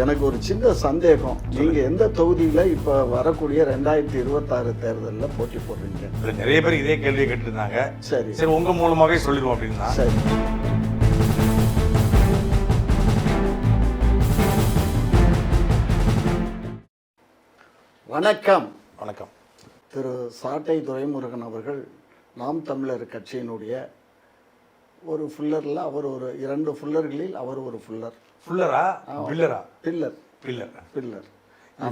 எனக்கு ஒரு சின்ன சந்தேகம். நீங்க எந்த தொகுதியில இப்ப வரக்கூடிய 2026 தேர்தலில் போட்டி போடுறீங்க? நிறைய பேர் இதே கேள்வியை கேட்டிருந்தாங்க. சரி சரி, உங்க மூலமாவே சொல்லிடுவோம் அப்படின்னா. சரி. வணக்கம். வணக்கம். திரு சாட்டை துரைமுருகன் அவர்கள் நாம் தமிழர் கட்சியினுடைய ஒரு ஃபுல்லரில் அவர் ஒரு 2 ஃபுல்லர்களில் அவர் ஒரு ஃபுல்லர். ஃபுல்லரா பில்லரா? Pillar pillar. பில்லர்.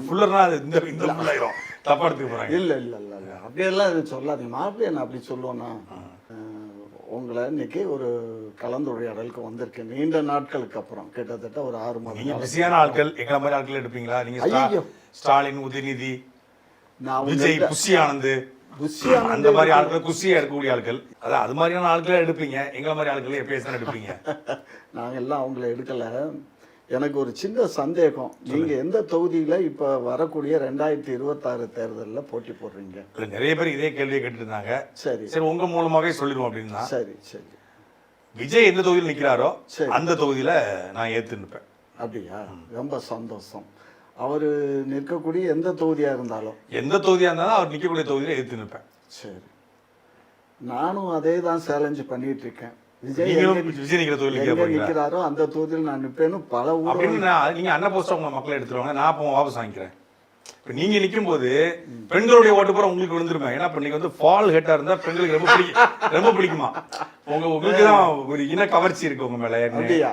ஃபுல்லர்னா அது இந்த ஃபுல்லாயிரும், தப்பா எடுத்துக்க போறாங்க. இல்லை இல்லை இல்லை இல்லை அப்படியெல்லாம் இது சொல்லாதீங்க. மாப்பிள்ளை என்ன அப்படி சொல்லுவோன்னா, உங்களை இன்னைக்கு ஒரு கலந்துரையாடலுக்கு வந்திருக்கேன். நீண்ட நாட்களுக்கு அப்புறம், கிட்டத்தட்ட ஒரு 6 மாதம். நீங்க பிஸியான ஆட்கள், எங்களை மாதிரி ஆட்கள் எடுப்பீங்களா? நீங்க ஸ்டாலின், உதயநிதி, விஜய், புஷி ஆனந்த், அந்த மாதிரி ஆட்கள், குஷியா எடுக்கக்கூடிய ஆட்கள், அதான் அது மாதிரியான ஆட்களை எடுப்பீங்க. எங்களை மாதிரி ஆட்களை எப்பயும் எடுப்பீங்க. நாங்க எல்லாம் அவங்கள எடுக்கல. எனக்கு ஒரு சின்ன சந்தேகம். நீங்க எந்த தொகுதியில இப்ப வரக்கூடிய 2026 தேர்தலில் போட்டி போடுறீங்க? நிறைய பேர் இதே கேள்வியை கேட்டிருந்தாங்க. சரி சரி, உங்க மூலமாவே சொல்லிடுவோம் அப்படின்னா. சரி சரி. விஜய் எந்த தொகுதியில் நிற்கிறாரோ அந்த தொகுதியில நான் ஏத்து நிற்பேன். அப்படியா? ரொம்ப சந்தோஷம். அவர் நிற்கக்கூடிய எந்த தொகுதியா இருந்தாலும், எந்த தொகுதியா இருந்தாலும் அவர் நிற்கக்கூடிய தொகுதியில ஏத்து நிற்பேன். சரி. நானும் அதே தான் சேலஞ்சு பண்ணிட்டு இருக்கேன். விஜய் நிற்கிற தொகுதியில் நிற்கிறாரோ அந்த தொகுதியில் நான் நிற்பேன்னு பல ஊர். நீங்க அண்ணன் போஸ்ட் உங்க மக்களை எடுத்துருவாங்க, நான் அப்போ வாபஸ் வாங்கிக்கிறேன். இப்ப நீங்க நிற்கும் போது பெண்களுடைய ஓட்டு பூரா உங்களுக்கு விழுந்துருமே. ஏன்னா இப்ப நீங்க வந்து ஃபால் ஹெட்டா இருந்தா பெண்களுக்கு ரொம்ப பிடிக்குமா? உங்களுக்கு தான் ஒரு இன கவர்ச்சி இருக்கு உங்க மேல. அப்படியா?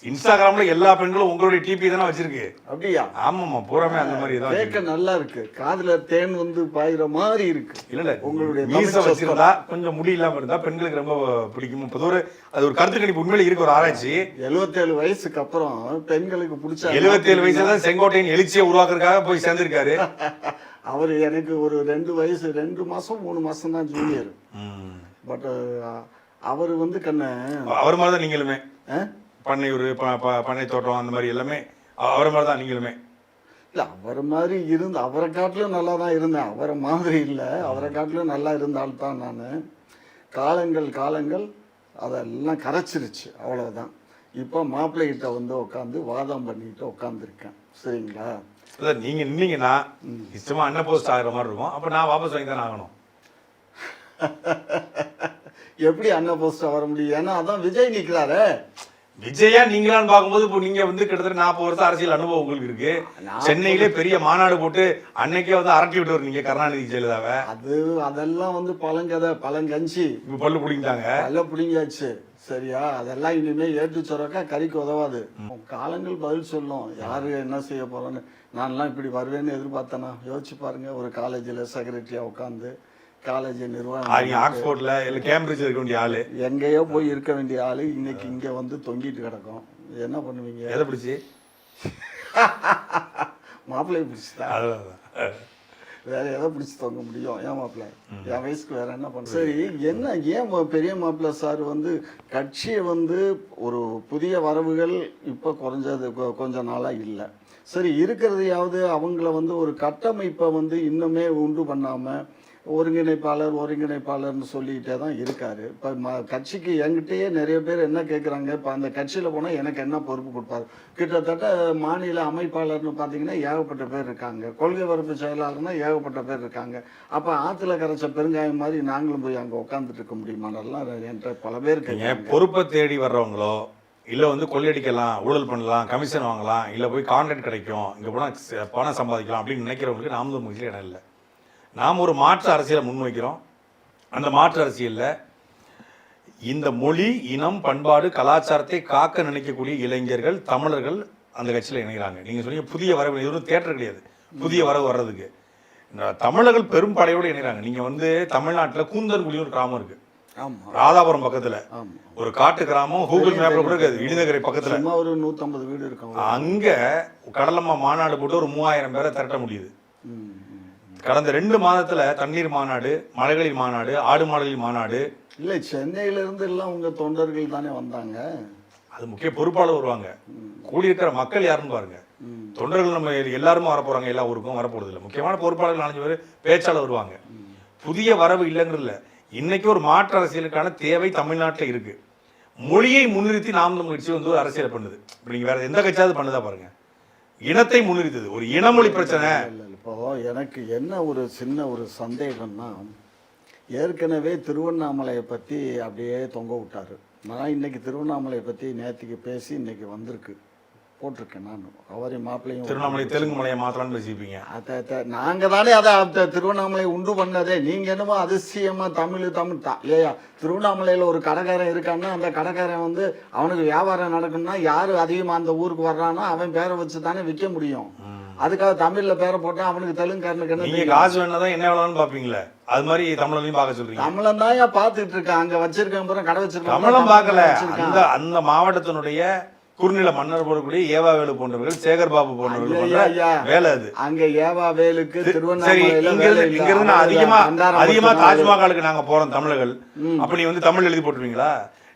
இன்ஸ்டாகிராம்ல எல்லா பெண்களும் உங்களுடைய டிபி தானே வச்சிருக்கு. அப்படியா? ஆமாமா, பூராமே அந்த மாதிரி தான். கேட்க நல்லா இருக்கு. காதுல தேன் வந்து பாயிற மாதிரி இருக்கு. இல்ல உங்களுடைய மீச வச்சிருந்தா, கொஞ்சம் முடி இல்லாம இருந்தா பெண்களுக்கு ரொம்ப பிடிக்கும். இப்ப அது ஒரு கருத்து கணிப்பு உண்மையில இருக்கு. ஒரு ஆராய்ச்சி 77 வயசுக்கு அப்புறம் பெண்களுக்கு பிடிச்ச 77 வயசுல தான் செங்கோட்டையின் எழுச்சியை உருவாக்குறதுக்காக போய் சேர்ந்திருக்காரு. அவர் எனக்கு ஒரு 2 வயசு 2 மாசம் 3 மாசம் தான் ஜூனியர். பட் அவர் வந்து அவர் மாதிரிதான் நீங்களுமே. பண்ணையூர், பண்ணை தோட்டம், அந்த மாதிரி எல்லாமே அவரை மாதிரி தான் நீங்களுமே. இல்லை, அவரை மாதிரி இருந்து அவரை காட்டிலும் நல்லா தான் இருந்தேன். அவரை மாதிரி இல்லை, அவரை காட்டிலும் நல்லா இருந்தால்தான் நான். காலங்கள் அதெல்லாம் கரைச்சிருச்சு, அவ்வளோதான். இப்போ மாப்பிள்ளைகிட்ட வந்து உட்காந்து வாதம் பண்ணிட்டு உட்காந்துருக்கேன். சரிங்களா? அதான் நீங்க நின்னீங்கன்னா இஷ்டமா அண்ணன் போஸ்ட் ஆகிற மாதிரி இருக்கும். அப்போ நான் வாபஸ் வாங்கி தானே ஆகணும். எப்படி அண்ணன் போஸ்ட் வர முடியும்? ஏன்னா அதான் விஜய் நிற்கிறாரு. விஜயா நீங்களான்னு பார்க்கும்போது இப்போ நீங்க வந்து கிட்டத்தட்ட 40 வருஷம் அரசியல் அனுபவம் உங்களுக்கு இருக்கு. சென்னையிலே பெரிய மாநாடு போட்டு அன்னைக்கே வந்து அரட்டி விட்டு வரீங்க கருணாநிதி, ஜெயலலிதாவை. அதெல்லாம் வந்து பழங்கதை, பழங்கஞ்சி. இப்போ பல்லு பிடிங்கிட்டாங்க, பல்ல பிடிங்காச்சு. சரியா? அதெல்லாம் இனிமே ஏற்று சொரக்கா கறிக்கு உதவாது. காலங்கள் பதில் சொல்லும் யாரு என்ன செய்ய போறோன்னு. நான்லாம் இப்படி வருவேன்னு எதிர்பார்த்தேனா? யோசிச்சு பாருங்க. ஒரு காலேஜில் செக்ரட்டரியா உட்காந்து, காலேஜ் நிர்வாகம், ஆக்ஸ்போர்ட்ல இல்ல கேம்பிரிட்ஜ்ல இருக்க வேண்டிய ஆளு, எங்கேயோ போய் இருக்க வேண்டிய ஆளு இன்னைக்கு இங்க வந்து தொங்கிட்டு கிடக்கும். என்ன பண்ணுவீங்க? எதை பிடிச்சி? மாப்பிள்ளையை பிடிச்சிட்டா? வேற எதை பிடிச்சி தொங்க முடியும்? ஏன் மாப்பிள்ளை? என் வயசுக்கு வேற என்ன பண்ண? சரி, என்ன ஏன் பெரிய மாப்பிள்ளை சார் வந்து கட்சியை வந்து ஒரு புதிய வரவுகள் இப்போ குறைஞ்சது கொஞ்ச நாளா இல்லை. சரி, இருக்கிறதையாவது அவங்கள வந்து ஒரு கட்டமைப்பை வந்து இன்னுமே உண்டு பண்ணாம ஒருங்கிணைப்பாளர்னு சொல்லிக்கிட்டே தான் இருக்காரு. இப்போ கட்சிக்கு என்கிட்டயே நிறைய பேர் என்ன கேட்குறாங்க, இப்போ அந்த கட்சியில் போனால் எனக்கு என்ன பொறுப்பு கொடுப்பாரு? கிட்டத்தட்ட மாநில அமைப்பாளர்னு பார்த்தீங்கன்னா ஏகப்பட்ட பேர் இருக்காங்க. கொள்கை பரப்பு செயலாளர்னா ஏகப்பட்ட பேர் இருக்காங்க. அப்போ ஆற்றுல கரைச்ச பெருங்காயம் மாதிரி நாங்களும் போய் அங்கே உட்காந்துட்டு இருக்க முடியுமானெல்லாம் என்கிட்ட பல பேர் கேட்குறாங்க. பொறுப்பை தேடி வர்றவங்களோ, இல்லை வந்து கொள்ளையடிக்கலாம், ஊழல் பண்ணலாம், கமிஷன் வாங்கலாம், இல்லை போய் கான்ட்ராக்ட் கிடைக்கும், இங்கே போனால் பணம் சம்பாதிக்கலாம் அப்படின்னு நினைக்கிறவங்களுக்கு நாம் முயற்சியில் இடம் இல்லை. நாம் ஒரு மாற்று அரசியலை முன்வைக்கிறோம். அந்த மாற்று அரசியலில் இந்த மொழி, இனம், பண்பாடு, கலாச்சாரத்தை காக்க நினைக்கக்கூடிய இளைஞர்கள், தமிழர்கள் அந்த கட்சியில் இணைகிறாங்க. நீங்கள் சொன்னீங்க புதிய வரவு, எதுவும் தேட்டர் கிடையாது புதிய வரவு வர்றதுக்கு. தமிழர்கள் பெரும் படையோடு இணைகிறாங்க. நீங்கள் வந்து தமிழ்நாட்டில் கூந்தன்குடி ஒரு கிராமம் இருக்கு, ராதாபுரம் பக்கத்துல ஒரு காட்டு கிராமம், கூகுள் மேப்ல கூட இருக்காது, இடிநகரை பக்கத்துல ஒரு 150 வீடு இருக்கும். அங்க கடலம்மா மாநாடு போட்டு ஒரு 3000 பேரை திரட்ட முடியுது. கடந்த 2 மாதத்துல தண்ணீர் மாநாடு, மலைகளில் மாநாடு, ஆடு மாடுகளில் மாநாடு. இல்லை, சென்னையிலிருந்து எல்லாம் உங்க தொண்டர்கள் தானே வந்தாங்க. அது முக்கிய பொறுப்பாளர் வருவாங்க. கூடியிருக்கிற மக்கள் யாருன்னு பாருங்க. தொண்டர்கள் நம்ம எல்லாருமே வரப்போறாங்க, எல்லா ஊருக்கும் வரப்போறது இல்லை. முக்கியமான பொறுப்பாளர்கள் 4 பேர் பேச்சாளர் வருவாங்க. புதிய வரவு இல்லைங்கிறதுல இன்னைக்கு ஒரு மாற்று அரசியலுக்கான தேவை தமிழ்நாட்டில் இருக்கு. மொழியை முன்னிறுத்தி நாம் தமிழ் கட்சி வந்து ஒரு அரசியல் பண்ணுது. இப்ப நீங்க வேற எந்த கட்சியாவது பண்ணுதா பாருங்க. இனத்தை முன்னிறுத்தது. ஒரு இனமொழி பிரச்சனை. இப்போ எனக்கு என்ன ஒரு சின்ன ஒரு சந்தேகம்னா, ஏற்கனவே திருவண்ணாமலையை பற்றி அப்படியே தொங்க விட்டாரு. நான் இன்னைக்கு திருவண்ணாமலையை பற்றி நேற்றுக்கு பேசி இன்னைக்கு வந்திருக்கு போட்டிருக்கேன். நான் அவரை மாப்பிள்ளையும் திருவண்ணாமலை தெலுங்கு மலையை மாத்தலாம்னு பேசிப்பீங்க. நாங்கள் தானே அதை திருவண்ணாமலை உண்டு பண்ணதே. நீங்கள் என்னமோ அதிசயமாக தமிழ் ஏயா திருவண்ணாமலையில் ஒரு கடைக்காரன் இருக்கான்னா அந்த கடைக்காரன் வந்து அவனுக்கு வியாபாரம் நடக்கணும்னா யார் அதிகமாக அந்த ஊருக்கு வர்றானோ அவன் பேரை வச்சு தானே விற்க முடியும். அதுக்காக தமிழ்ல பேரை போட்டா அவனுக்கு தெலுங்குக்காரனுக்கு என்ன? நீங்க காசு வேணாதான் என்ன வேணாலும் பாப்பீங்களே, அது மாதிரி தமிழ்லையும் பார்க்க சொல்றீங்க. தமிழன் தான் பாத்துட்டு இருக்கேன். அங்க வச்சிருக்கேன் கடை வச்சிருக்கேன். தமிழம் பார்க்கல. அந்த மாவட்டத்தினுடைய குறுநில மன்னர் போடக்கூடிய ஏவா வேலு போன்றவர்கள், சேகர் பாபு போன்றவர்கள் வேலை அது. அங்க ஏவா வேலுக்கு திருவண்ணாமலையில இங்க இருந்து அதிகமா தாஜ்மஹாலுக்கு நாங்க போறோம் தமிழர்கள். அப்ப நீ வந்து தமிழ் எழுதி போட்டுருவீங்களா?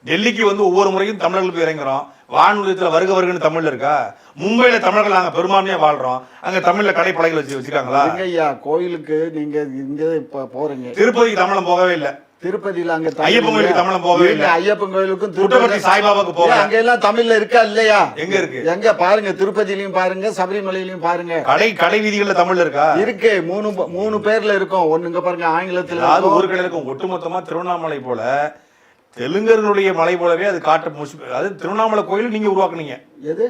டெல்லிக்கு வந்து ஒவ்வொரு முறையும் தமிழர்களுக்கு இறங்குறோம். வானொலியத்துல வருக வருகன்னு தமிழ்ல இருக்கா? மும்பைல தமிழர்கள் நாங்க பெரும்பான்மையா வாழ்றோம். அங்க தமிழ்ல கடை பழகி வச்சிருக்காங்களா? ஐயா கோயிலுக்கு நீங்க இங்க இப்ப போறீங்க. திருப்பதிக்கு தமிழம் போகவே இல்லை. திருப்பதியில அங்க ஐயப்பன் கோயிலுக்கு தமிழம் போகவே இல்லை. ஐயப்பன் கோயிலுக்கும் புட்டபர்த்தி சாய்பாபாக்கு போக அங்க எல்லாம் தமிழ்ல இருக்கா இல்லையா? எங்க இருக்கு? எங்க பாருங்க, திருப்பதியிலயும் பாருங்க, சபரிமலையிலயும் பாருங்க. கடை வீதிகள்ல தமிழ்ல இருக்கா? இருக்கு. மூணு பேர்ல இருக்கும். ஒண்ணுங்க பாருங்க ஆங்கிலத்துல, அது ஒரு கடையில இருக்கும். ஒட்டுமொத்தமா திருவண்ணாமலை போல தெலுங்கர்களுடைய மலை போலவே அது அது திருவண்ணாமலை கோயில் நீங்க உருவாக்குனீங்க. எது?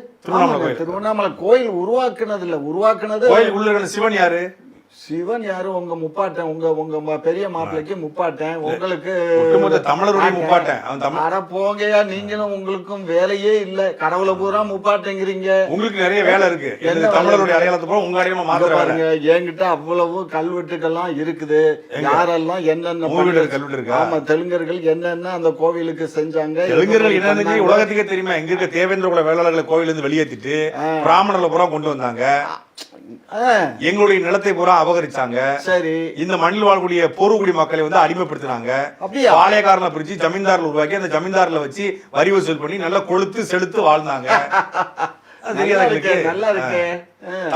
திருவண்ணாமலை கோயில் உருவாக்குனது இல்ல. உருவாக்குனது கோயில் உள்ள இருக்கிற சிவன் யாரு? சிவன் யாரு? உங்க முப்பாட்டன். உங்க பெரிய மாப்பிள்ளைக்கு முப்பாட்டன். உங்களுக்கு தமிழருடைய முப்பாட்டன். அட போங்கயா, நீங்களும் உங்களுக்கும் வேலையே இல்ல. கடவுளை பூரா முப்பாட்டங்கிறீங்க. உங்களுக்கு நிறைய வேலை இருக்கு. தமிழருடைய அடையாளத்தை பூரா உங்க அடையாளமா மாத்துறாங்க. என்கிட்ட அவ்வளவு கல்வெட்டுக்கெல்லாம் இருக்குது. யாரெல்லாம் என்னென்ன கல்வெட்டு இருக்கு. ஆமா, தெலுங்கர்கள் என்னென்ன அந்த கோவிலுக்கு செஞ்சாங்க. தெலுங்கர்கள் என்னன்னு உலகத்துக்கே தெரியுமா? எங்க இருக்க தேவேந்திர குல வேளாளர்களை கோவில இருந்து வெளியேற்றிட்டு பிராமணர்களை பூரா கொண்டு வந்தாங்க. எங்களுடைய நிலத்தை பூரா அபகரிச்சாங்க. சரி, இந்த மண்ணில் வாழக்கூடிய போர்க்குடி மக்களை வந்து அடிமைப்படுத்தினாங்க. பாளையக்காரனை பிரிச்சு ஜமீன்தாரில் உருவாக்கி அந்த ஜமீன்தாரில் வச்சு வரி வசூல் பண்ணி நல்லா கொளுத்து செலுத்து வாழ்ந்தாங்க.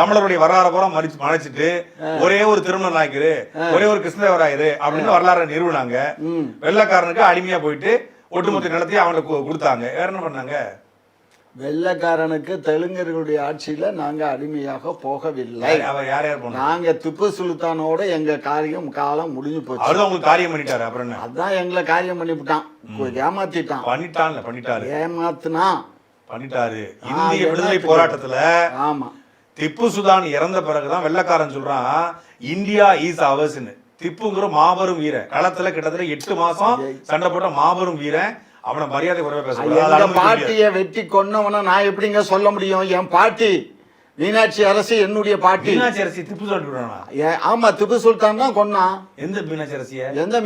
தமிழருடைய வரலாறு பூரா மறைச்சிட்டு ஒரே ஒரு திருமண நாயக்கரு, ஒரே ஒரு கிருஷ்ணதேவராயரு அப்படின்னு வரலாறு நிறுவனாங்க. வெள்ளக்காரனுக்கு அடிமையா போயிட்டு ஒட்டுமொத்த நிலத்தையும் அவனுக்கு கொடுத்தாங்க. வேற என்ன பண்ணாங்க? வெள்ளக்காரனுக்கு தெலுங்கர்களுடைய ஆட்சியில நாங்க அடிமையாக போகவில்லை. நாங்க திப்பு சுல்தானோட எங்க காலம் முடிஞ்சு போச்சு. உங்களுக்கு காரியம் பண்ணிட்டாரு. அப்புறம் அதான் எங்களை காரியம் பண்ணிவிட்டான். ஏமாத்திட்டான். பண்ணிட்டாரு. இந்திய விடுதலை போராட்டத்துல ஆமா திப்பு சுல்தான் இறந்த பிறகுதான் வெள்ளக்காரன் சொல்றான் இந்தியா இஸ் அவர்ஸ்னு. திப்புங்கிற மாபெரும் வீரன் களத்துல கிட்டத்தட்ட 8 மாசம் சண்டை போட்ட மாபெரும் வீரன். அவனை மரியாதை குறைவா பேச பாட்டிய வெட்டி கொன்னவன நான் எப்படிங்க சொல்ல முடியும்? என் பாட்டி மீனாட்சி அரசி என்னுடைய பாட்டி. மீனாட்சி அரசி திப்பு சுல்தான்? ஆமா, திப்பு சுல்தான் தான் கொன்னான். எந்த மீனாட்சி அரசிய? எந்த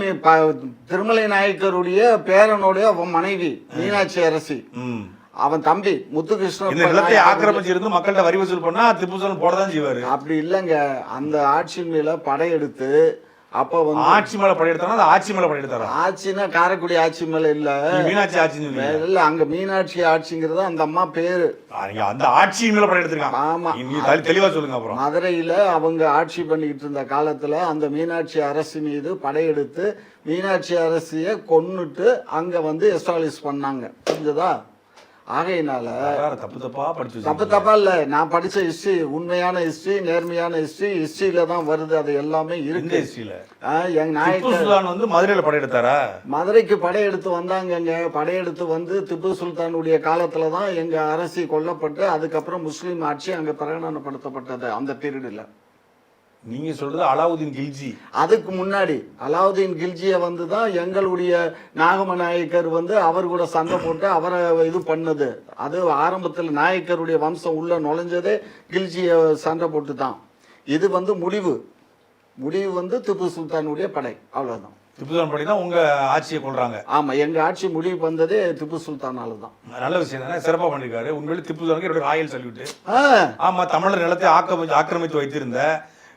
திருமலை நாயக்கருடைய பேரனுடைய மனைவி மீனாட்சி அரசி. அவன் தம்பி முத்துகிருஷ்ணன் நிலத்தை ஆக்கிரமிச்சு இருந்து மக்கள்கிட்ட வரி வசூல் பண்ணா திப்பு சுல்தான் போடதான் செய்வாரு. அப்படி இல்லங்க, அந்த ஆட்சி மேல படையெடுத்து அப்ப வந்து ஆட்சி மேல படையெடுத்தாரா? ஆட்சி மேல படையெடுத்தாரா? ஆட்சினா காரைக்குடி ஆட்சி மேல இல்ல, மீனாட்சி ஆட்சி இல்ல. அங்க மீனாட்சி ஆட்சிங்கிறது அந்த அம்மா பேரு. அந்த ஆட்சி மேல படையெடுத்திருக்காங்க. ஆமா, தெளிவா சொல்லுங்க. அப்புறம் மதுரையில அவங்க ஆட்சி பண்ணிட்டு இருந்த காலத்துல அந்த மீனாட்சி அரசு மீது படையெடுத்து மீனாட்சி அரசிய கொன்னுட்டு அங்க வந்து எஸ்டாலிஷ் பண்ணாங்க. புரிஞ்சதா? ஆகையினால தப்பு தப்பா இல்ல. நான் படிச்ச ஹிஸ்டரி உண்மையான ஹிஸ்டரி, நேர்மையான ஹிஸ்டரியில தான் வருது. அது எல்லாமே இருக்கு. மதுரையில படையெடுத்தாரா? மதுரைக்கு படையெடுத்து வந்தாங்க. படையெடுத்து வந்து திப்பு சுல்தானுடைய காலத்துலதான் எங்க அரசி கொல்லப்பட்டு அதுக்கப்புறம் முஸ்லீம் ஆட்சி அங்க பிரகடனப்படுத்தப்பட்டது அந்த பீரியட்ல. நீங்க சொல்றது அலாவுதீன் கில்ஜி. அதுக்கு முன்னாடி அலாவுதீன் கில்ஜிய வந்துதான் எங்களுடைய நாகமநாயக்கர் வந்து அவர் கூட சண்டை போட்டு அவரை இது பண்ணது. அது ஆரம்பத்தில் நாயக்கருடைய வம்சம் உள்ள நுழைஞ்சதே கில்ஜிய சண்டை போட்டு தான். இது வந்து முடிவு வந்து திப்பு சுல்தானுடைய படை. அவ்வளவுதான். திப்பு சுல்தான் படை தான் உங்க ஆட்சியை கொள்றாங்க. ஆமா, எங்க ஆட்சி முடிவு வந்ததே திப்பு சுல்தானால தான். நல்ல விஷயம் தானே, சிறப்பா பண்ணிருக்காரு. உண்மையிலே திப்பு சுல்தானுக்கு ராயல் சல்யூட். ஆமா, தமிழர் நிலத்தை ஆக்கிரமித்து வைத்திருந்த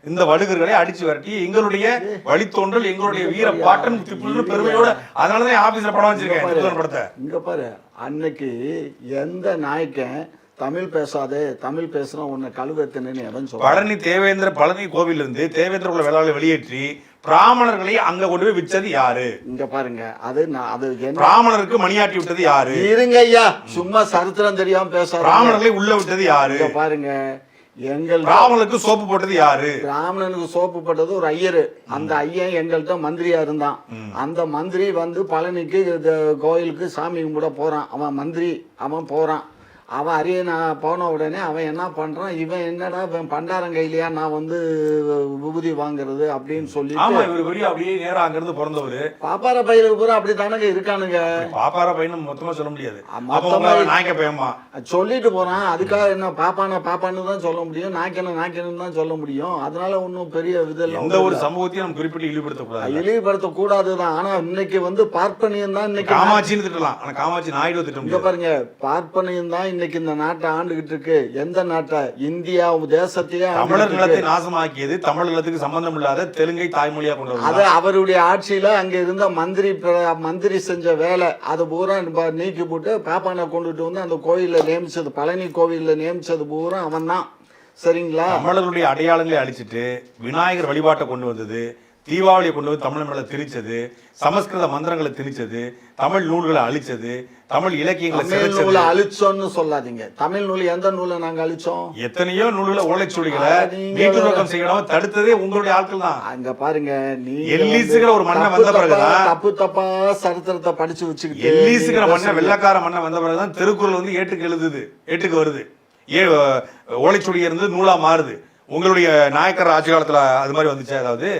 இந்த வடுகர்களை அடிச்சு வரட்டி எங்களுடைய வழித்தோன்றல் எங்களுடைய வீர பாட்டன் திப்பு பெருமையோட அதனாலதான் ஆபீஸ்ல படம் வச்சிருக்கேன் படத்தை. இங்க பாரு, அன்னைக்கு எந்த நாயக்கன் தமிழ் பேசாதே, தமிழ் பேசுனா உன்னை கழுவத்தினு பழனி தேவேந்திர பழனி கோவில் இருந்து தேவேந்திர குல வேளாளர்களை வெளியேற்றி பிராமணர்களை அங்க கொண்டு போய் விச்சது யாரு? இங்க பாருங்க, அது பிராமணருக்கு மணியாட்டி விட்டது யாரு? இருங்க ஐயா, சும்மா சரித்திரம் தெரியாம பேச பிராமணர்களை உள்ள விட்டது யாரு? பாருங்க, பிராமணனுக்கு சோப்பு போட்டது யாரு? பிராமணனுக்கு சோப்பு போட்டது ஒரு ஐயரு. அந்த ஐயன் எங்கள்கிட்ட மந்திரியா இருந்தான். அந்த மந்திரி வந்து பழனிக்கு கோயிலுக்கு சாமி கும்பிட போறான். அவன் மந்திரி, அவன் போறான். அவன் அரியணை போன உடனே அவன் என்ன பண்றான், இவன் என்னடா இவன் பண்டாரம் கையிலையா நான் வந்து விபூதி வாங்குறது அப்படின்னு சொல்லி அப்படியே நேரா அங்கிருந்து பிறந்தவரு பாப்பார பையனுக்கு பூரா அப்படி தானங்க இருக்கானுங்க. பாப்பார பையன் மொத்தமா சொல்ல முடியாது, நாய்க்க பையமா சொல்லிட்டு போறான். அதுக்காக என்ன பாப்பான்னு தான் சொல்ல முடியும், நாய்க்கணும் தான் சொல்ல முடியும். அதனால ஒன்னும் பெரிய இதெல்லாம் எந்த ஒரு சமூகத்தையும் நம்ம குறிப்பிட்டு இழிவுபடுத்த கூடாதுதான். ஆனா இன்னைக்கு வந்து பார்ப்பனியம் தான் இன்னைக்கு காமாட்சின்னு திட்டலாம். ஆனா காமாட்சி நாயுடு திட்டம் இங்க பாருங்க, பார்ப்பனியம் தான் இன்னைக்கு இந்த நாட்டை ஆண்டுகிட்டு இருக்கு. எந்த நாட்டை? இந்தியா தேசத்தையே தமிழர் நிலத்தை நாசமாக்கியது தமிழ் நிலத்துக்கு சம்பந்தம் இல்லாத தெலுங்கை தாய்மொழியா கொண்டு அது அவருடைய ஆட்சியில அங்க இருந்த மந்திரி செஞ்ச வேலை. அது பூரா நீக்கி போட்டு பாப்பானை கொண்டுட்டு வந்து அந்த கோயில நியமிச்சது, பழனி கோவில்ல நியமிச்சது பூரா அவன் தான். சரிங்களா? தமிழர்களுடைய அடையாளங்களை அழிச்சிட்டு விநாயகர் வழிபாட்டை கொண்டு வந்தது, தீபாவளியை கொண்டு வந்து தமிழ் மேல திணிச்சது, சமஸ்கிருத மந்திரங்களை திணிச்சது, தமிழ் நூல்களை அழிச்சது, தமிழ் இலக்கியங்களை அழிச்சோன்னு சொல்லாதீங்க. தமிழ் நூல் எந்த நூலை நாங்க அழிச்சோம்? எத்தனையோ நூல்களை ஓலைச்சுவடிகளை நீட்டுநோக்கம் செய்யணும் தடுத்ததே உங்களுடைய ஆட்கள் தான். அங்க பாருங்க, நீ எல்லீசுங்கிற ஒரு மண்ணை வந்த பிறகுதான் தப்பா சரித்திரத்தை படிச்சு வச்சுக்கிட்டு எல்லீசுங்கிற மண்ணை வெள்ளக்கார மண்ணை வந்த பிறகுதான் திருக்குறள் வந்து ஏட்டுக்கு வருது. ஓலைச்சுவடி இருந்து நூலா மாறுது. உங்களுடைய நாயக்கர் ஆட்சி காலத்துல அது மாதிரி வந்துச்சா? அதாவது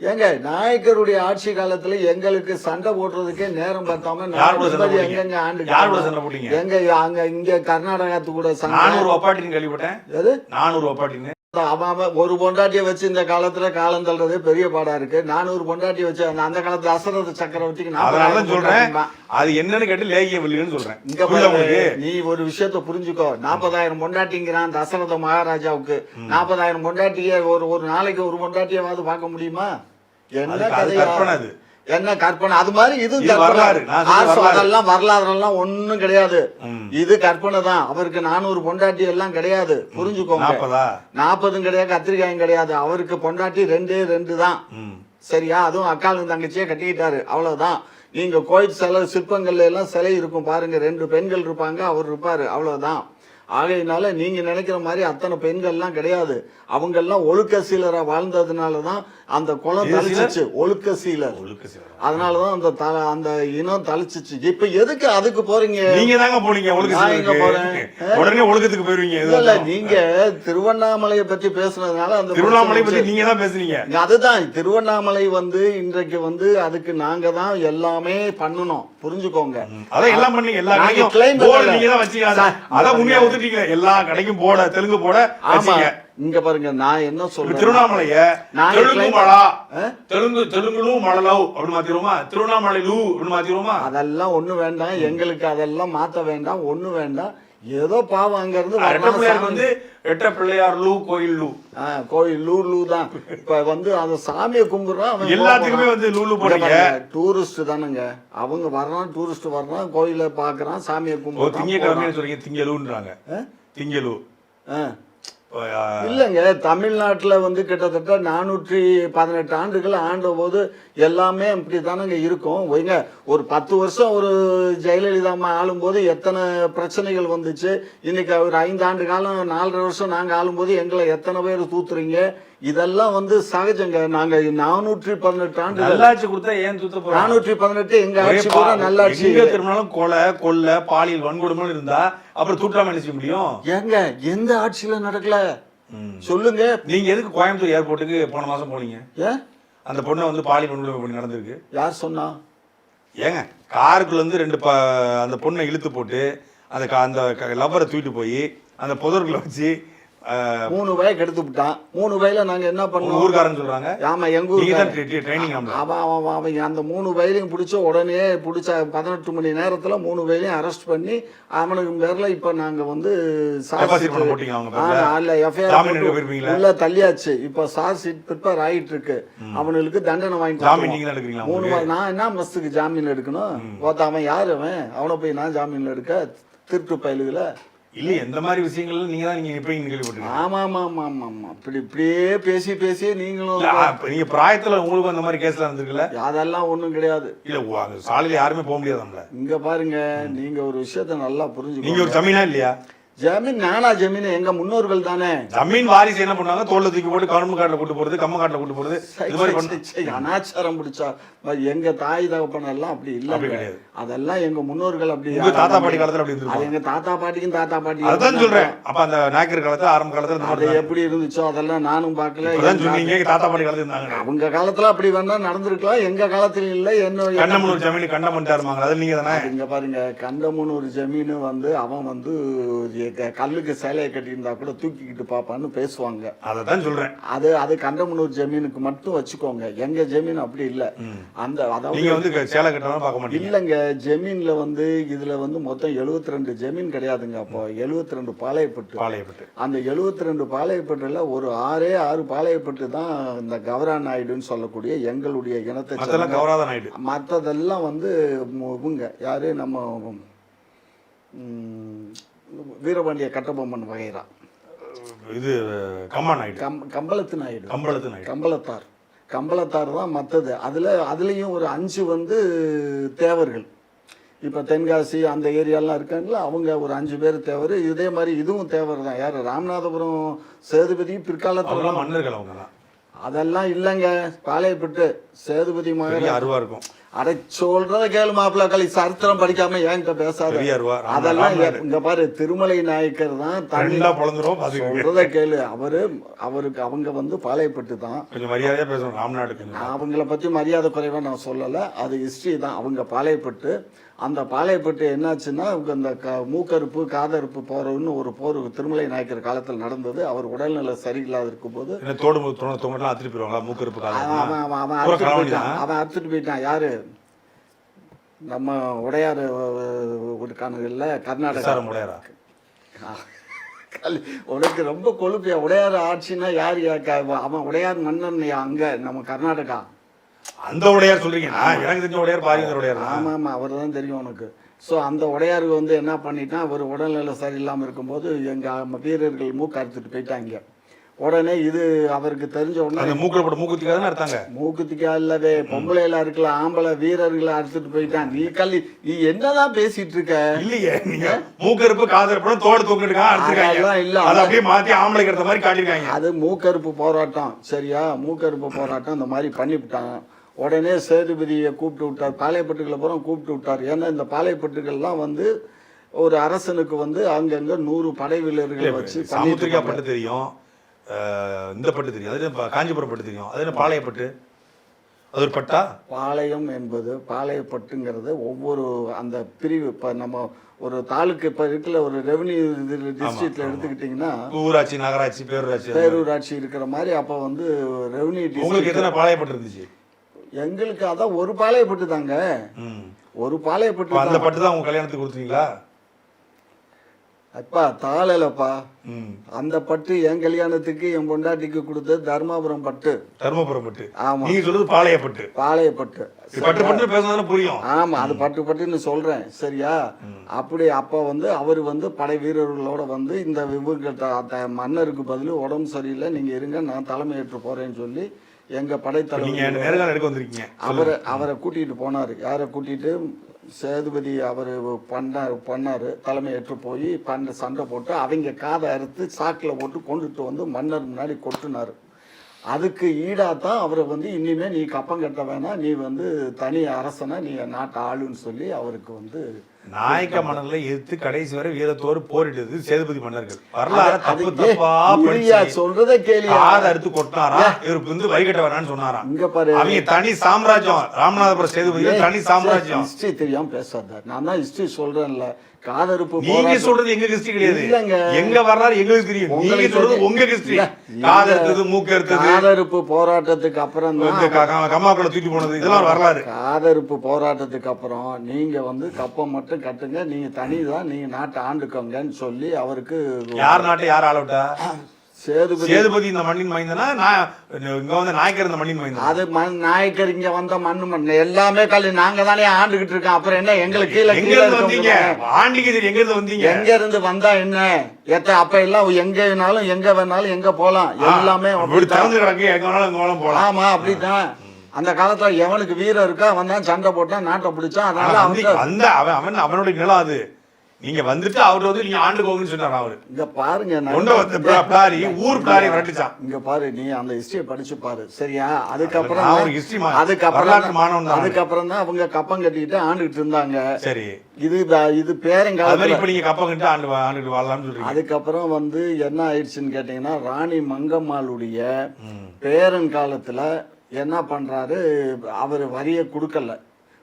ஏங்க, நாயக்கருடைய ஆட்சி காலத்துல எங்களுக்கு சண்டை போடுறதுக்கே நேரம் பார்த்தாம எங்க ஆண்டு எங்க அங்க இங்க கர்நாடகத்து கூட 400 அப்பாட்டின்னு கேள்விப்பட்டேன். 400 அப்பாட்டின்னு அவன் ஒரு பொண்டாட்டியை வச்சு இந்த காலத்துல காலம் தள்ளுறதே பெரிய பாடா இருக்கு. 400 பொண்டாட்டியை வச்சு அந்த காலத்துல அசரத சக்கரவர்த்திக்கு நான் சொல்றேன். அது என்னன்னு கேட்டு லேகியம் சொல்றேன். இங்க நீ ஒரு விஷயத்த புரிஞ்சுக்கோ. 40,000 பொண்டாட்டிங்கிறான் அந்த அசரத மகாராஜாவுக்கு. 40,000 பொண்டாட்டிய ஒரு நாளைக்கு ஒரு பொண்டாட்டியாவது பார்க்க முடியுமா? என்ன கற்பனை? என்ன கற்பனை? அது மாதிரி இது அதெல்லாம் வரலாறுலாம் ஒண்ணும் கிடையாது. இது கற்பனை தான். அவருக்கு 400 பொண்டாட்டி எல்லாம் கிடையாது, புரிஞ்சுக்கோங்க. 40 கிடையாது, கத்திரிக்காயும் கிடையாது. அவருக்கு பொண்டாட்டி 2 தான். சரியா? அதுவும் அக்காளுக்கு தங்கச்சியே கட்டிக்கிட்டாரு, அவ்வளவுதான். நீங்க கோயில் சிற்பங்கள்ல எல்லாம் சிலை இருக்கும் பாருங்க, 2 பெண்கள் இருப்பாங்க, அவர் இருப்பாரு, அவ்வளவுதான். ஆகையினால நீங்க நினைக்கிற மாதிரி அத்தனை பெண்கள்லாம் கிடையாது. அவங்க எல்லாம் ஒழுக்க சீலரா வாழ்ந்ததுனாலதான் அந்த குளம் தளிச்சிச்சு. ஒழுக்க சீலர், அதனாலதான் அந்த இனம் தளிச்சிச்சு. இப்ப எதுக்கு அதுக்கு போறீங்க? நீங்க தாங்க போறீங்க. உடனே ஒழுக்கத்துக்கு போயிருவீங்க. இல்ல, நீங்க திருவண்ணாமலையை பத்தி பேசுனதுனால அந்த திருவண்ணாமலை பத்தி நீங்க தான் பேசுறீங்க. அதுதான் திருவண்ணாமலை வந்து இன்றைக்கு வந்து அதுக்கு நாங்க தான் எல்லாமே பண்ணணும், புரிஞ்சுக்கோங்க. அதான் எல்லாம் பண்ணீங்க. எல்லா கடைக்கும் நீங்க தான் வச்சீங்க. அதான் உண்மையா ஒத்துட்டீங்க. எல்லா கடைக்கும் போட தெலுங்கு போட வச்சீங்க. இங்க பாருங்க, நான் என்ன சொல்றேன், திருவண்ணாமலைய தெலுங்குலும் மழலவ் அப்படின்னு மாத்திருவோமா, திருவண்ணாமலை லூ அப்படின்னு மாத்திருவோமா? அதெல்லாம் ஒண்ணு வேண்டாம் எங்களுக்கு, அதெல்லாம் மாத்த வேண்டாம், ஒண்ணு வேண்டாம். ஏதோ பாவம் அங்க இருந்து வந்து எட்ட பிள்ளையார் லூ கோயில் லூ கோயில் லூ தான். இப்ப வந்து அந்த சாமியை கும்பிடுறான், எல்லாத்துக்குமே வந்து லூலு போடுங்க. டூரிஸ்ட் தானுங்க அவங்க வர்றான், டூரிஸ்ட் வர்றான், கோயில பாக்குறான், சாமியை கும்பிடுறான். திங்கக்கிழமை சொல்றீங்க, திங்களூன்றாங்க. திங்களூ இல்லங்க, தமிழ்நாட்டுல வந்து கிட்டத்தட்ட 418 ஆண்டுகள் ஆண்ட போது எல்லாமே இப்படித்தானங்க இருக்கும். ஒரு 10 வருஷம் ஒரு ஜெயலலிதா அம்மா ஆளும் போது எத்தனை பிரச்சனைகள் வந்துச்சு. இன்னைக்கு ஒரு 5 ஆண்டு காலம் 4.5 வருஷம் நாங்க ஆளும் போது எங்களை எத்தனை பேர் தூத்துறீங்க. இதெல்லாம் வந்து சகஜங்க. நாங்க 418 ஆண்டு நல்லாட்சி கொடுத்தா ஏன் தூத்த போறோம்? 418 எங்க ஆட்சி கூட நல்லாட்சி. எங்க திரும்பினாலும் கொலை பாலியல் வன்கொடுமை இருந்தா அப்புறம் தூட்டாம என்ன செய்ய முடியும்? ஏங்க எந்த ஆட்சியில நடக்கல சொல்லுங்க. நீங்க எதுக்கு கோயம்புத்தூர் ஏர்போர்ட்டுக்கு போன மாசம் போனீங்க? அந்த பொண்ணை வந்து பாலியல் வன்கொடுமை பண்ணி நடந்திருக்கு. யார் சொன்னா? ஏங்க காருக்குள்ள இருந்து 2 அந்த பொண்ணை இழுத்து போட்டு அந்த லவ்வரை தூக்கிட்டு போய் அந்த புதருக்குள்ள வச்சு 3 வயக்கு எடுத்து விட்டான். 3 வயல நாங்க என்ன பண்ணோம்? ஊர்காரன் சொல்றாங்க. ஆமா, எங்க ஊர் ட்ரைனிங். அவன் அந்த 3 வயலையும் பிடிச்ச உடனே 18 மணி நேரத்துல 3 வயலையும் அரெஸ்ட் பண்ணி அவனுக்கு பேர்ல இப்ப நாங்க வந்து உள்ள தள்ளியாச்சு. இப்ப சார்ஜ் ஷீட் ப்ரிப்பேர் ஆயிட்டு இருக்கு. அவனுக்கு தண்டனை வாங்கி 3 நான் என்ன மஸ்துக்கு ஜாமீன் எடுக்கணும்? அவன் யாரு? அவனை போய் நான் ஜாமீன்ல எடுக்க? திருட்டு பயலுகளை இல்ல எந்த மாதிரி விஷயங்கள் நீங்க தான் நீங்க இப்ப கேள்விப்பட்டிருக்கீங்க. ஆமா ஆமா ஆமா ஆமா இப்படியே பேசி நீங்களும் நீங்க பிராயத்துல உங்களுக்கு அந்த மாதிரி கேஸ்ல இருந்திருக்குல்ல? அதெல்லாம் ஒண்ணும் கிடையாது. இல்ல சாலையில யாருமே போக முடியாது. இங்க பாருங்க, நீங்க ஒரு விஷயத்த நல்லா புரிஞ்சுக்கோங்க. நீங்க ஒரு ஜமீனா இல்லையா? ஜமீன் நானா ஜமீன் எங்க முன்னோர்கள் தானே. ஜமீன் வாரிசு என்ன பண்ணுவாங்க, தோல்ல தூக்கி போட்டு கரும்பு காட்டுல கூட்டு போறது, கம்ம காட்டுல கூட்டு போறது, இது மாதிரி பண்ண அனாச்சாரம் பிடிச்சா. எங்க தாய் தகப்பன எல்லாம் அப்படி இல்ல, கிடையாது. அதெல்லாம் எங்க முன்னோர்கள் அப்படி. தாத்தா பாட்டி காலத்துல அப்படி இருந்துச்சு. எங்க தாத்தா பாட்டிக்கும் தாத்தா பாட்டி அதான் சொல்றேன். அப்ப அந்த நாயக்கர் காலத்துல ஆரம்ப காலத்துல அது எப்படி இருந்துச்சோ அதெல்லாம் நானும் பார்க்கல. சொன்னீங்க தாத்தா பாட்டி காலத்துல இருந்தாங்க. அவங்க காலத்துல அப்படி வேணா நடந்திருக்கலாம், எங்க காலத்துல இல்ல. என்ன கண்டமனூர் ஜமீன் கண்டம் பண்ணிட்டாருமாங்க, அது நீங்க தானே. இங்க பாருங்க, கண்டமனூர் ஜமீன் வந்து அவன் வந்து கல்லுக்கு சேலையை கட்டியிருந்தா கூட தூக்கிக்கிட்டு பாப்பான்னு பேசுவாங்க. அதான் சொல்றேன். அது கண்டமனூர் ஜமீனுக்கு மட்டும் வச்சுக்கோங்க. எங்க ஜமீன் அப்படி இல்ல. அந்த அதாவது நீங்க வந்து சேலை கட்டணும் பார்க்க மாட்டீங்க. இல்லங்க, ஜமீன்ல வந்து இதுல வந்து மொத்தம் 72 ஜமீன் கிடையாதுங்க. அப்போ 72 பாளையப்பட்டு. அந்த 72 பாளையப்பட்டுல ஒரு 6 பாளையப்பட்டு தான் இந்த கௌரா நாயுடுன்னு சொல்லக்கூடிய எங்களுடைய இனத்தை. மற்றதெல்லாம் வந்து இவங்க யாரு, நம்ம வீரபாண்டிய கட்டபொம்மன் வகைரா, இது கம்பளத்தார் தான் மற்றது. அதுலேயும் ஒரு 5 வந்து தேவர்கள். இப்போ தென்காசி அந்த ஏரியாலாம் இருக்காங்களா, அவங்க ஒரு 5 பேர் தேவர். இதே மாதிரி இதுவும் தேவர் தான். யார், ராமநாதபுரம் சேதுபதி பிற்காலத்தில் மன்னர்கள் அவங்க. அதெல்லாம் இல்லைங்க, பாளையப்பட்டு சேதுபதி மகன் அருவா இருக்கும். அடை சொல்றத கேளு மாப்பிள்ள, களி சரித்திரம் படிக்காம என்கிட்ட பேசாத. அதெல்லாம் இங்க பாரு, திருமலை நாயக்கர் தான் சொல்றத கேளு. அவருக்கு அவங்க வந்து பாளையப்பட்டு தான். கொஞ்சம் மரியாதையா பேசணும் ராம்நாடுக்கு. அவங்கள பத்தி மரியாதை குறைவா நான் சொல்லல, அது ஹிஸ்டரி தான். அவங்க பாளையப்பட்டு. அந்த பாளையப்பட்டு என்னாச்சுன்னா, இந்த மூக்கறுப்பு காதறுப்பு போறன்னு ஒரு போர் திருமலை நாயக்கர் காலத்தில் நடந்தது. அவர் உடல்நிலை சரியில்லாத இருக்கும் போது அவன் அறுத்துட்டு போயிட்டான். யாரு, நம்ம உடையார் இல்ல, கர்நாடகா உடையாரா. உனக்கு ரொம்ப கொழுப்பியா. உடையார் ஆட்சின்னா யாரு, அவன் உடையார் மன்னன் அங்க நம்ம கர்நாடகா. அந்த உடையார் சொல்றீங்க? எனக்கு தெரிஞ்ச உடையார் பாரிவேந்தர் உடையார். ஆமா, அவர் தான் தெரியும் உனக்கு. ஸோ அந்த உடையாருக்கு வந்து என்ன பண்ணிட்டான், அவர் உடல்நிலை சரியில்லாமல் இருக்கும்போது எங்க வீரர்கள் மூக்கு அறுத்துட்டு போயிட்டாங்க. உடனே இது அவருக்கு தெரிஞ்ச உடனே மூக்குத்திக்கா இல்லவே, பொம்பளையில இருக்கலாம், ஆம்பளை வீரர்களை அறுத்துட்டு போயிட்டான். நீ என்னதான் பேசிட்டு இருக்க? இல்லையே, நீங்க மூக்கறுப்பு காதறுப்பு தோடு தூக்கிட்டு இல்ல, அதை அப்படியே மாத்தி ஆம்பளை கருத்த மாதிரி காட்டிருக்காங்க. அது மூக்கறுப்பு போராட்டம், சரியா? மூக்கறுப்பு போராட்டம் இந்த மாதிரி பண்ணிவிட்டான். உடனே சேதுபதியை கூப்பிட்டு விட்டார், பாளையப்பட்டுகளை பூரா கூப்பிட்டு விட்டார். ஏன்னா இந்த பாளையப்பட்டுகள்லாம் வந்து ஒரு அரசனுக்கு வந்து அங்கங்க 100 படை வீரர்களை வச்சு. சாமுத்திரிகா பட்டு தெரியும், இந்த பட்டு தெரியும், அது காஞ்சிபுரம் பட்டு தெரியும், அது பாளையப்பட்டு. அது ஒரு பட்டா. பாளையம் என்பது பாளையப்பட்டுங்கிறது ஒவ்வொரு அந்த பிரிவு. இப்போ நம்ம ஒரு தாலுக்கு இப்போ இருக்கிற ஒரு ரெவன்யூ டிஸ்ட்ரிக்ட்ல எடுத்துக்கிட்டிங்கன்னா, ஊராட்சி, நகராட்சி, பேரூராட்சி இருக்கிற மாதிரி அப்போ வந்து ரெவன்யூ டிஸ்ட்ரிக்ட். எத்தனை பாளையப்பட்டு இருந்துச்சு? எங்களுக்கு அதான் ஒரு பாளையப்பட்டு தாங்க, ஒரு பாளையப்பட்டு. அந்த பட்டு தான் உங்க கல்யாணத்துக்கு கொடுத்தீங்களா? அப்பா தாளலப்பா, அந்த பட்டு என் கல்யாணத்துக்கு என் பொண்டாட்டிக்கு கொடுத்தது தர்மாபுரம் பட்டு. தர்மபுரம் பட்டு. ஆமா, நீங்க சொல்றது பாளையப்பட்டு. பாளையப்பட்டு பட்டு பட்டு பேசுறதுல புரியும். ஆமா, அது பட்டு பட்டுன்னு சொல்றேன், சரியா? அப்படி அப்ப வந்து அவர் வந்து படை வீரர்களோட வந்து இந்த மன்னருக்கு பதில் உடம்பு சரியில்லை, நீங்க இருங்க, நான் தலைமையேற்று போறேன்னு சொல்லி எங்க படைத்தலைவர் அவரை கூட்டிட்டு போனாரு. யாரை கூட்டிட்டு? சேதுபதி அவர் பண்ணாரு, தலைமை ஏற்று போய் சண்டை போட்டு அவங்க காதை அறுத்து சாக்கில் போட்டு கொண்டுட்டு வந்து மன்னர் முன்னாடி கொட்டுனாரு. அதுக்கு ஈடாத்தான் அவரை வந்து இனிமே நீ கப்பம் கட்ட வேணாம், நீ வந்து தனி அரசனா, நீ நாட்டு ஆளுன்னு சொல்லி அவருக்கு வந்து நாயக்க மன்னர்களை எதிர்த்து கடைசி வரை வீரத்தோடு போரிட்டது சேதுபதி மன்னர்கள். வரலாறு தப்பு தப்பா சொல்றத கேள்வி. அறுத்து கொட்டாரா, இவருக்கு வந்து வரிகட்ட வேணான்னு சொன்னாரா? இங்க பாரு, அவங்க தனி சாம்ராஜ்யம். ராமநாதபுரம் சேதுபதி தனி சாம்ராஜ்யம். ஹிஸ்டரி தெரியாம பேசாத. நான் தான் ஹிஸ்டரி சொல்றேன்ல. காதறுப்பு நீங்க சொல்றது எங்க ஹிஸ்டரி கிடையாது, எங்க வரலாறு எங்களுக்கு தெரியும். நீங்க சொல்றது உங்க ஹிஸ்டரி. காதறுத்தது, மூக்கறுத்தது, காதறுப்பு போராட்டத்துக்கு அப்புறம் கம்மாக்குள்ள தூக்கி போனது, இதெல்லாம் வரலாறு. காதறுப்பு போராட்டத்துக்கு அப்புறம் நீங்க வந்து கப்பம் மட்டும் கட்டுங்க, நீங்க தனிதான், நீங்க நாட்டை ஆண்டுக்கோங்கன்னு சொல்லி அவருக்கு. யார் நாட்டை யார் ஆளவிட்டா? சேதுபதி இந்த மண்ணின் மைந்தனா, இங்க வந்து நாயக்கர் இந்த மண்ணின் மைந்தனா? அது நாயக்கர் இங்க வந்த மண்ணு எல்லாமே கல்வி நாங்க தானே ஆண்டுகிட்டு இருக்கோம். அப்புறம் என்ன எங்களுக்கு கீழே வந்தீங்க? ஆண்டிக்கு எங்க இருந்து வந்தீங்க? எங்க இருந்து வந்தா என்ன? அப்ப எல்லாம் எங்க வேணாலும் எங்க வேணாலும் எங்க போலாம், எல்லாமே போலாம். ஆமா, அப்படித்தான். அந்த காலத்துல எவனுக்கு வீரம் இருக்கா, அவன் தான் சண்டை போட்டான், நாட்டை பிடிச்சான். அதனால அவனுடைய நிலம் அது. நீங்க வந்துட்டு அவர் வந்து நீங்க ஆண்டு போகுன்னு சொன்னார் அவரு. இங்க பாருங்க கொண்டு வந்து பிளாரி ஊர் பிளாரி விரட்டிச்சான். இங்க பாரு, நீ அந்த ஹிஸ்டரியை படிச்சு பாரு சரியா. அதுக்கப்புறம் நான் ஒரு history அதுக்கப்புறம் தான் அவங்க கப்பம் கட்டிக்கிட்டு ஆண்டுகிட்டு இருந்தாங்க. சரி, இது பேரங்காலத்துல இப்ப நீங்க கப்பம் கட்டி ஆண்டு வாழலாம்னு சொல்றீங்க. அதுக்கப்புறம் வந்து என்ன ஆயிடுச்சுன்னு கேட்டீங்கன்னா, ராணி மங்கம்மாளுடைய பேரன் காலத்துல என்ன பண்றாரு, அவர் வரியை கொடுக்கல.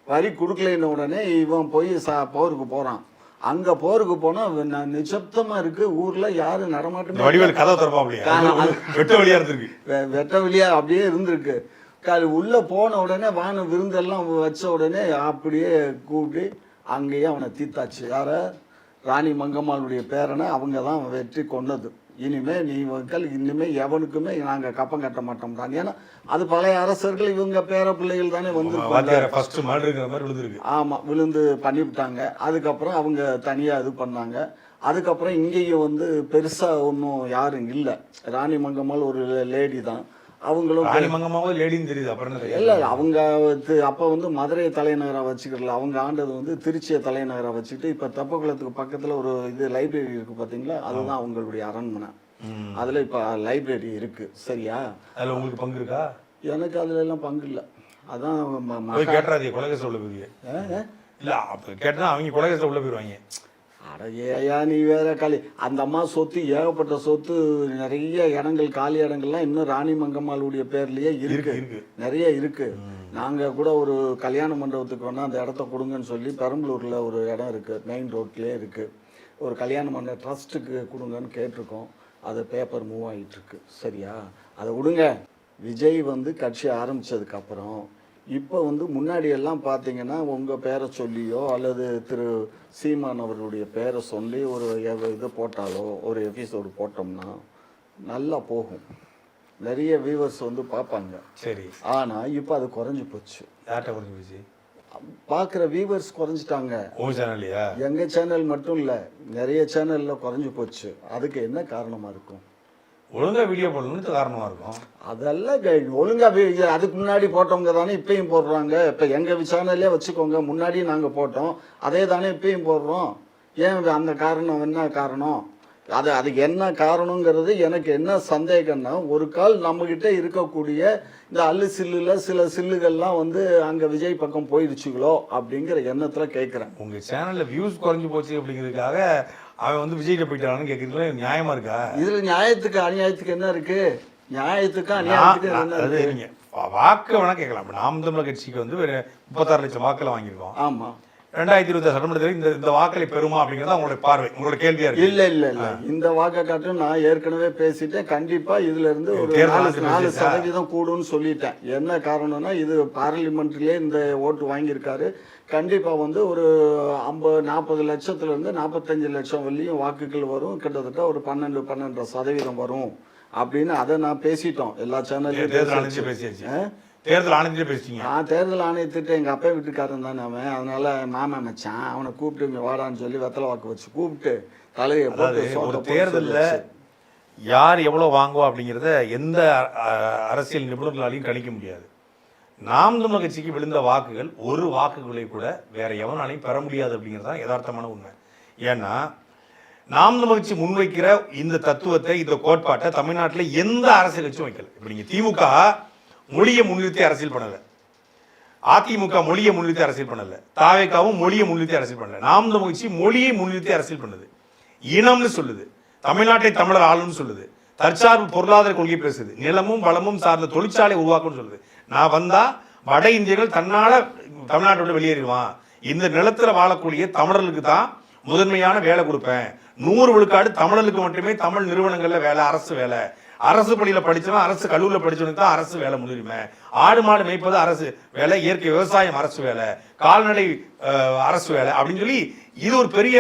வரி கொடுக்கலன்னு உடனே இவன் போய் போருக்கு போறான். அங்க போருக்கு போனா நிசப்தமா இருக்கு, ஊர்ல யாரும் நடமாட்டமே, வெட்ட வெளியா அப்படியே இருந்திருக்கு. உள்ள போன உடனே வான விருந்தெல்லாம் வச்ச உடனே அப்படியே கூப்பிட்டு அங்கேயே அவனை தீத்தாச்சு. யார? ராணி மங்கம்மாளுடைய பேரனை அவங்க தான் வெற்றி கொண்டது. இனிமே இனிமே எவனுக்குமே நாங்க கப்பம் கட்ட மாட்டோம். ஏன்னா அது பழைய அரசர்கள், இவங்க பேர பிள்ளைகள் தானே வந்து ஆமா விழுந்து பண்ணிவிட்டாங்க. அதுக்கப்புறம் அவங்க தனியா இது பண்ணாங்க. அதுக்கப்புறம் இங்கேயும் வந்து பெருசா ஒன்றும் யாரும் இல்லை. ராணி மங்கம்மாள் ஒரு லேடி தான். அவங்களும் இல்ல, அவங்க அப்ப வந்து மதுரையை தலைநகரா வச்சுக்கல. அவங்க ஆண்டது வந்து திருச்சியை தலைநகரா வச்சுட்டு இப்ப தெப்பக்குளத்துக்கு பக்கத்துல ஒரு இது லைப்ரரி இருக்கு பாத்தீங்களா, அதுதான் அவங்களுடைய அரண்மனை. அதுல இப்ப லைப்ரரி இருக்கு சரியா. அதுல உங்களுக்கு பங்கு இருக்கா? எனக்கு அதுல எல்லாம் பங்கு இல்ல. அதான் கேட்டா அவங்க கொலகேஸ்ல உள்ள போயிருவாங்க. அடையா நீ வேற காலி. அந்த அம்மா சொத்து ஏகப்பட்ட சொத்து, நிறைய இடங்கள், காலி இடங்கள்லாம் இன்னும் ராணி மங்கம்மாளுடைய பேர்லயே இருக்கு, நிறைய இருக்கு. நாங்க கூட ஒரு கல்யாண மண்டபத்துக்கு வேணா அந்த இடத்த கொடுங்கன்னு சொல்லி பெரம்பலூர்ல ஒரு இடம் இருக்கு, மெயின் ரோட்லயே இருக்கு. ஒரு கல்யாண மண்டப ட்ரஸ்ட்டுக்கு கொடுங்கன்னு கேட்டிருக்கோம். அது பேப்பர் மூவ் ஆகிட்டு இருக்கு சரியா. அதை விடுங்க. விஜய் வந்து கட்சி ஆரம்பிச்சதுக்கு அப்புறம் இப்போ வந்து முன்னாடி எல்லாம் பார்த்தீங்கன்னா உங்கள் பேரை சொல்லியோ அல்லது திரு சீமான் அவர்களுடைய பேரை சொல்லி ஒரு இது போட்டாலோ ஒரு எபிசோடு போட்டோம்னா நல்லா போகும், நிறைய வியூவர்ஸ் வந்து பார்ப்பாங்க. சரி, ஆனால் இப்போ அது குறைஞ்சி போச்சு. பார்க்குற வியூவர்ஸ் குறைஞ்சிட்டாங்க. எங்கள் சேனல் மட்டும் இல்லை, நிறைய சேனலில் குறைஞ்சி போச்சு. அதுக்கு என்ன காரணமாக இருக்கும்? ஒழுங்கா வீடியோ போடணும்னு காரணமா இருக்கும். அதெல்லாம் ஒழுங்கா அதுக்கு முன்னாடி போட்டவங்க தானே இப்பயும் போடுறாங்க. இப்ப எங்க சேனல்லே வச்சுக்கோங்க, முன்னாடி நாங்க போட்டோம், அதே தானே இப்பயும் போடுறோம். ஏன் அந்த காரணம் என்ன காரணம்? அதுக்கு என்ன காரணங்கிறது எனக்கு என்ன சந்தேகம்னா, ஒரு கால் நம்மகிட்ட இருக்கக்கூடிய இந்த அல்லு சில்லுல சில சில்லுகள்லாம் வந்து அங்க விஜய் பக்கம் போயிடுச்சுங்களோ அப்படிங்கிற எண்ணத்துல கேட்கிறேன். உங்க சேனல்ல வியூஸ் குறைஞ்சு போச்சு அப்படிங்கிறதுக்காக அவன் வந்து விஜய்கிட்ட போயிட்டான்னு கேட்கறதுல நியாயமா இருக்கா? இதுல நியாயத்துக்கு அநியாயத்துக்கு என்ன இருக்கு? நியாயத்துக்கு அநியாயத்துக்கு என்ன இருக்கு? வாக்கு வேணா கேட்கலாம். நாம் தமிழர் கட்சிக்கு வந்து 36 லட்சம் வாக்குல வாங்கியிருக்கோம். ஆமா, 2020 சட்டமன்றத்தில் இந்த வாக்களை பெறுமா அப்படிங்கிறது அவங்களோட பார்வை, உங்களோட கேள்வியா இருக்கு. இல்ல இந்த வாக்கை காட்டும் நான் ஏற்கனவே பேசிட்டேன். கண்டிப்பா இதுல இருந்து ஒரு 4% கூடும்னு சொல்லிட்டேன். என்ன காரணம்னா, இது பார்லிமெண்ட்லயே இந்த ஓட்டு வாங்கியிருக்காரு. கண்டிப்பா வந்து ஒரு 40 லட்சத்துல இருந்து 45 லட்சம் வரையும் வாக்குகள் வரும். கிட்டத்தட்ட ஒரு 12% வரும் அப்படின்னு அதை நான் பேசிட்டோம். எல்லா சேனல்லையும் தேர்தல் ஆணையத்திலே பேசிட்டீங்க. தேர்தல் ஆணையத்திட்ட எங்க அப்பா வீட்டுக்காரன் தானே அவன். அதனால மாமா மச்சான் அவனை கூப்பிட்டு இங்க வாடான்னு சொல்லி வெத்தலை வாக்கு வச்சு கூப்பிட்டு தலையை ஒரு தேர்தலில் யார் எவ்வளோ வாங்குவா அப்படிங்கிறத எந்த அரசியல் நிபுணர்களாலையும் கணிக்க முடியாது. நாம் தமிழர் கட்சிக்கு விழுந்த வாக்குகள் ஒரு வாக்குகளை கூட வேற எவனாலையும் பெற முடியாது அப்படிங்கிறது தான் யதார்த்தமான உண்மை. ஏன்னா நாம் தமிழர் கட்சி முன்வைக்கிற இந்த தத்துவத்தை, இந்த கோட்பாட்டை தமிழ்நாட்டில் எந்த அரசியல் கட்சியும் வைக்கல. இப்போ நீங்கள் திமுக மொழியை முன்னிறுத்தி அரசியல் பண்ணலை, அதிமுக மொழியை முன்னிறுத்தி அரசியல் பண்ணல, தாவேக்காவும் மொழியை முன்னிறுத்தி அரசியல் பண்ணல. நாம் தமிழர் கட்சி மொழியை முன்னிறுத்தி அரசியல் பண்ணுது, இனம்னு சொல்லுது, தமிழ்நாட்டை தமிழர் ஆளுன்னு சொல்லுது, தற்சார்பு பொருளாதார கொள்கை பேசுது, நிலமும் வளமும் சார்ந்த தொழிற்சாலை உருவாக்கும்னு சொல்லுது. நான் வந்தா வட இந்தியர்கள் தன்னால தமிழ்நாட்டோட வெளியேறிடுவான், இந்த நிலத்துல வாழக்கூடிய தமிழர்களுக்கு தான் முதன்மையான வேலை கொடுப்பேன், 100 விழுக்காடு தமிழர்களுக்கு மட்டுமே தமிழ் நிறுவனங்கள்ல வேலை, அரசு வேலை, அரசு பள்ளியில படிச்சவன் அரசு கல்லூரியில் படிச்சவனுக்கு தான் அரசு வேலை முன்னுரிமை, ஆடு மாடு மேய்ப்பது அரசு வேலை, இயற்கை விவசாயம் அரசு வேலை, கால்நடை அரசு வேலை அப்படின்னு சொல்லி இது ஒரு பெரிய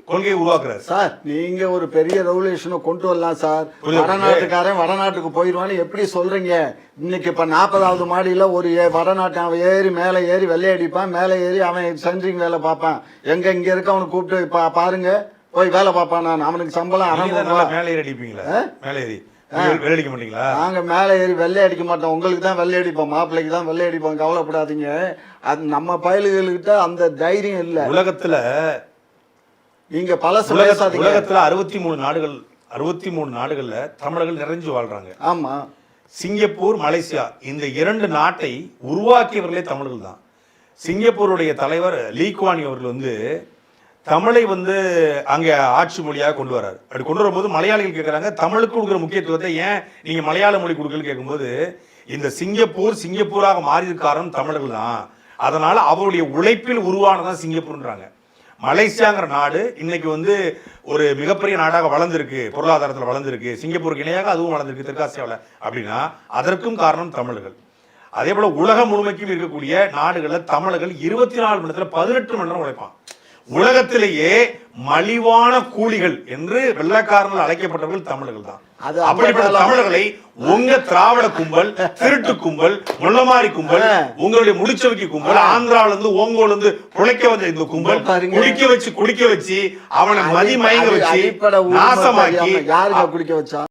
கொள்கையை உருவாக்குறாரு. சார் நீங்க ஒரு பெரிய ரெவல்யூஷனை கொண்டு வரலாம் சார். வடநாட்டுக்காரன் வடநாட்டுக்கு போயிடுவான்னு எப்படி சொல்றீங்க? இன்னைக்கு இப்ப 40வது மாடியில ஒரு வடநாட்டு அவன் ஏறி மேலே ஏறி வெள்ளையடிப்பான், மேலே ஏறி அவன் சென்ட்ரிங் வேலை பார்ப்பான். எங்க இங்க இருக்க அவனுக்கு கூப்பிட்டு பாருங்க போய் வேலை பார்ப்பான். நான் அவனுக்கு சம்பளம் மேலே ஏறி அடிப்பீங்களா? மேலே ஏறி வெள்ளை மாட்டீங்களா? நாங்க மேலே ஏறி வெள்ளை அடிக்க மாட்டோம், உங்களுக்கு தான் வெள்ளை அடிப்போம், மாப்பிள்ளைக்கு தான் வெள்ளை அடிப்போம், கவலைப்படாதீங்க. அது நம்ம பயல்கள்கிட்ட அந்த தைரியம் இல்லை. உலகத்துல இங்க பல பேசாதீங்க. உலகத்துல 63 நாடுகள்ல தமிழர்கள் நிறைஞ்சு வாழ்றாங்க. ஆமா. சிங்கப்பூர், மலேசியா இந்த 2 நாட்டை உருவாக்கியவர்களே தமிழர்கள் தான். சிங்கப்பூருடைய தலைவர் லீ குவான் யூ அவர்கள் வந்து தமிழை வந்து அங்க ஆட்சி மொழியாக கொண்டு வர்றாரு. அப்படி கொண்டு வரும்போது மலையாளிகள் கேட்கறாங்க, தமிழுக்கு கொடுக்குற முக்கியத்துவத்தை ஏன் நீங்க மலையாள மொழி கொடுக்கலன்னு கேட்கும்போது, இந்த சிங்கப்பூராக மாறியது காரணம் தமிழர்கள் தான். அதனால அவருடைய உழைப்பில் உருவானதான் சிங்கப்பூர்ன்றாங்க. மலேசியாங்கிற நாடு இன்னைக்கு வந்து ஒரு மிகப்பெரிய நாடாக வளர்ந்துருக்கு, பொருளாதாரத்தில் வளர்ந்துருக்கு, சிங்கப்பூருக்கு இணையாக அதுவும் வளர்ந்துருக்கு தெற்காசியாவில். அப்படின்னா அதற்கும் காரணம் தமிழர்கள். அதே போல உலகம் முழுமைக்கும் இருக்கக்கூடிய நாடுகளில் தமிழர்கள் 24 மணி நேரத்தில் 18 மணி நேரம் உழைப்பான். உலகத்திலேயே மலிவான கூலிகள் என்று வெள்ளைக்காரர்கள் அழைக்கப்பட்டவர்கள் தமிழர்கள் தான். அப்படிப்பட்ட தமிழர்களை உங்க திராவிட கும்பல், திருட்டு கும்பல், முள்ளமாரி கும்பல், உங்களுடைய முடிச்சவைக்கு கும்பல், ஆந்திராவில இருந்து ஓங்கோல இருந்து புழைக்க வந்த இந்த கும்பல் குடிக்க வச்சு அவனை மதிமயங்க வச்சு நாசமாக்கி யாருங்க குடிக்க வச்சா?